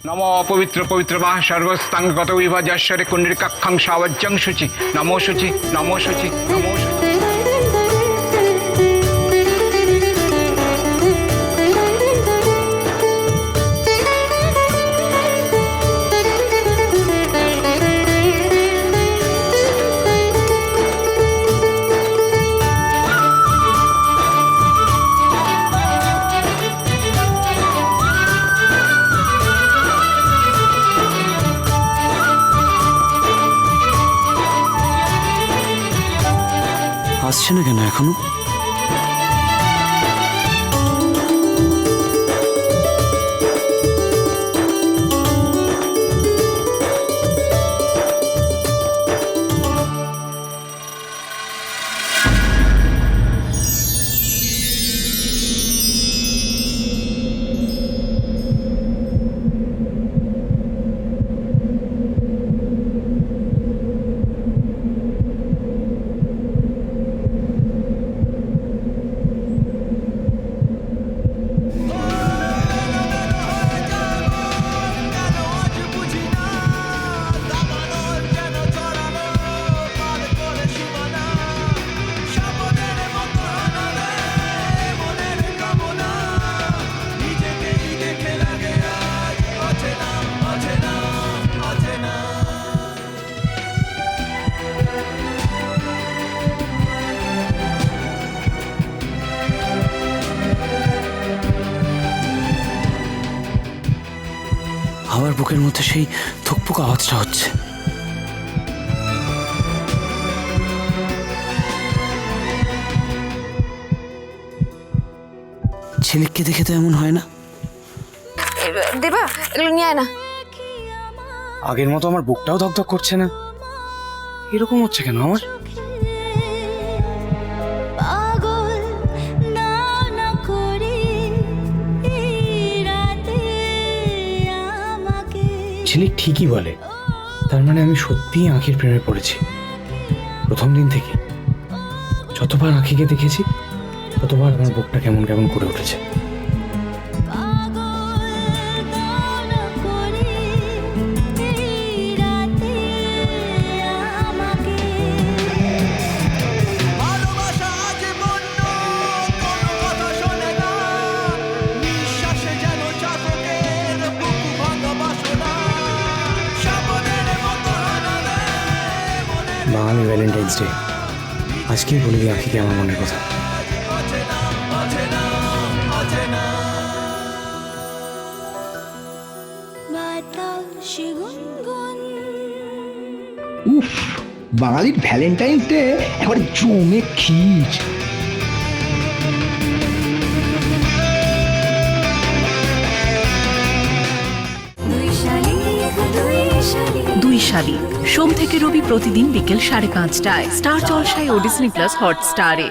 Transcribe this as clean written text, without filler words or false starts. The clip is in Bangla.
নমো পবিত্র পবিত্র মা সর্বস্তাঙ্গত বিভাজাশ্বরে কুণ্ডিকাক্ষাং সাবজ্জং শুচি নমো শুচি নমো শুচি নমো শুচি। আসছে না কেন এখনো? আমার বুকের মধ্যে সেই থুকপুক আওয়াজটা হচ্ছে। ঝিলিককে দেখে তো এমন হয় না। দেবা এগুলো নিয়ে আয় না। আগের মতো আমার বুকটাও ধকধক করছে না। এরকম হচ্ছে কেন আমার? ঝিলিক ঠিকই বলে, তার মানে আমি সত্যিই আঁখির প্রেমে পড়েছি। প্রথম দিন থেকে যতবার আঁখিকে দেখেছি ততবার আমার বুকটা কেমন কেমন করে উঠেছে। বাঙালি ভ্যালেন্টাইন্স ডে, আজকেই বলে দিই আঁখিকে আমার মনের কথা। উফ, বাঙালির ভ্যালেন্টাইন্স ডে একবার জমে খিচ। দুই শালিক সোম থেকে রবি প্রতিদিন বিকেল 5:30টায় স্টার জলসায় ও ডিজনি প্লাস হটস্টারে।